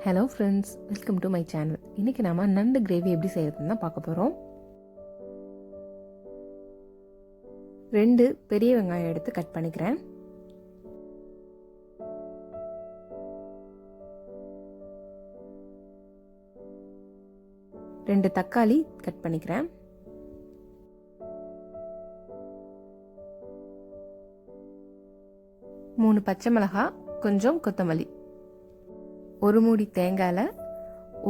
Hello friends, welcome to my channel. இன்றைக்கி நம்ம நண்டு கிரேவி எப்படி செய்கிறதுன்னு தான் பார்க்க போகிறோம். 2 பெரிய வெங்காயம் எடுத்து கட் பண்ணிக்கிறேன். ரெண்டு தக்காளி கட் பண்ணிக்கிறேன். மூணு பச்சை மிளகாய், கொஞ்சம் கொத்தமல்லி, ஒரு மூடி தேங்காயில்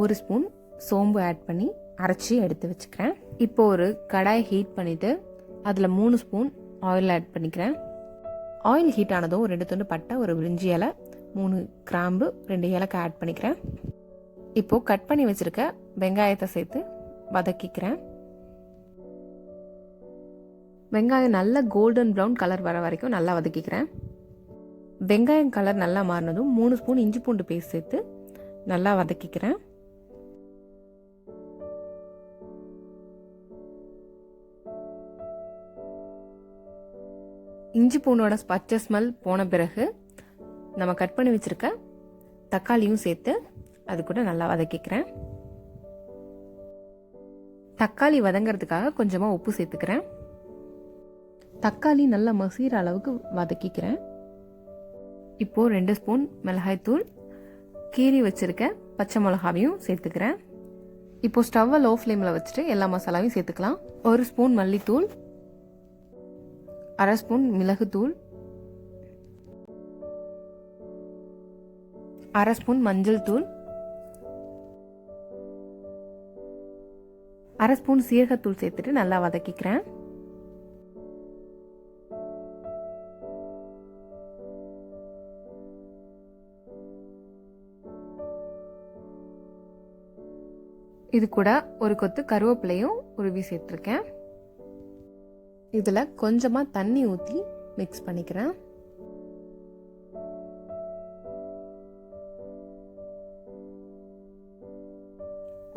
1 ஸ்பூன் சோம்பு ஆட் பண்ணி அரைச்சி எடுத்து வச்சுக்கிறேன். இப்போ ஒரு கடாய் ஹீட் பண்ணிவிட்டு அதில் 3 ஸ்பூன் ஆயில் ஆட் பண்ணிக்கிறேன். ஆயில் ஹீட் ஆனதும் 2 துண்டு பட்டை, ஒரு பிரிஞ்சி இலை, 3 கிராம்பு, 2 ஏலக்காய் ஆட் பண்ணிக்கிறேன். இப்போது கட் பண்ணி வச்சுருக்க வெங்காயத்தை சேர்த்து வதக்கிக்கிறேன். வெங்காயம் நல்லா கோல்டன் ப்ரௌன் கலர் வர வரைக்கும் நல்லா வதக்கிக்கிறேன். வெங்காயம் கலர் நல்லா மாறினதும் 3 ஸ்பூன் இஞ்சி பூண்டு பேஸ்ட் சேர்த்து நல்லா வதக்கிக்கிறேன். இஞ்சி பூண்டோட பச்சை ஸ்மெல் போன பிறகு நம்ம கட் பண்ணி வச்சிருக்க தக்காளியும் சேர்த்து அது கூட நல்லா வதக்கிக்கிறேன். தக்காளி வதங்கிறதுக்காக கொஞ்சமாக உப்பு சேர்த்துக்கிறேன். தக்காளி நல்லா மசிகிற அளவுக்கு வதக்கிக்கிறேன். இப்போது 2 ஸ்பூன் மிளகாய்த்தூள், கீரி வச்சுருக்க பச்சை மிளகாவையும் சேர்த்துக்கிறேன். இப்போது ஸ்டவ்வை லோ ஃப்ளேமில் வச்சுட்டு எல்லா மசாலாவையும் சேர்த்துக்கலாம். 1 ஸ்பூன் மல்லித்தூள், 1/2 ஸ்பூன் மிளகுத்தூள், 1/2 ஸ்பூன் மஞ்சள் தூள், 1/2 ஸ்பூன் சீரகத்தூள் சேர்த்துட்டு நல்லா வதக்கிக்கிறேன். இது கூட ஒரு கொத்து கருவேப்பிலையும் உருவி சேர்த்துருக்கேன். இதில் கொஞ்சமாக தண்ணி ஊற்றி மிக்ஸ் பண்ணிக்கிறேன்.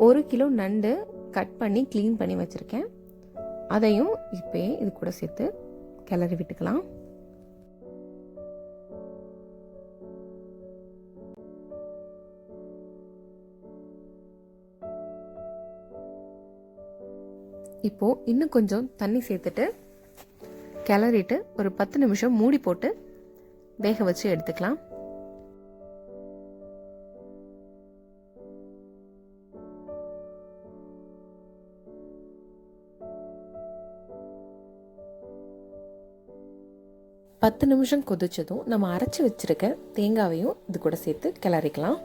ஒரு கிலோ நண்டு கட் பண்ணி க்ளீன் பண்ணி வச்சுருக்கேன். அதையும் இப்போ இது கூட சேர்த்து கிளறி விட்டுக்கலாம். இப்போது இன்னும் கொஞ்சம் தண்ணி சேர்த்துட்டு கிளறிட்டு ஒரு 10 நிமிஷம் மூடி போட்டு வேக வச்சு எடுத்துக்கலாம். பத்து நிமிஷம் கொதிச்சதும் நம்ம அரைச்சி வச்சிருக்க தேங்காவையும் இது கூட சேர்த்து கிளறிக்கலாம்.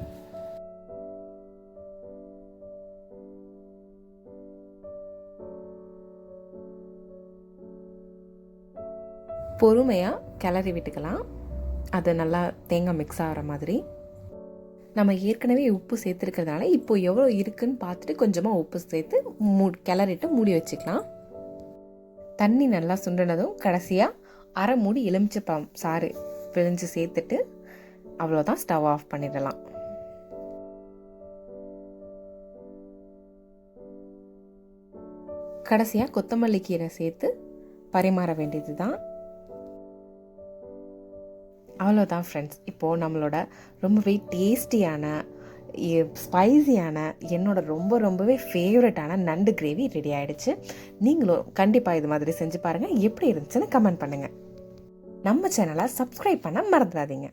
பொறுமையாக கிளறி விட்டுக்கலாம். அது நல்லா தேங்காய் மிக்ஸ் ஆகிற மாதிரி. நம்ம ஏற்கனவே உப்பு சேர்த்துருக்கிறதுனால இப்போ எவ்வளோ இருக்குன்னு பார்த்துட்டு கொஞ்சமாக உப்பு சேர்த்து கிளறிட்டு மூடி வச்சுக்கலாம். தண்ணி நல்லா சுண்டினதும் கடைசியாக அரை மூடி எலுமிச்சைப்பழம் சாறு பிழிஞ்சு சேர்த்துட்டு அவ்வளோதான், ஸ்டவ் ஆஃப் பண்ணிடலாம். கடைசியாக கொத்தமல்லி கீரை சேர்த்து பரிமாற வேண்டியது தான். அவ்வளோதான் ஃப்ரெண்ட்ஸ். இப்போது நம்மளோட ரொம்பவே டேஸ்டியான, ஸ்பைசியான, என்னோட ரொம்பவே ஃபேவரட்டான நண்டு கிரேவி ரெடி ஆகிடுச்சு. நீங்களும் கண்டிப்பாக இது மாதிரி செஞ்சு பாருங்கள். எப்படி இருந்துச்சுன்னு கமெண்ட் பண்ணுங்கள். நம்ம சேனலை சப்ஸ்கிரைப் பண்ண மறந்துடாதீங்க.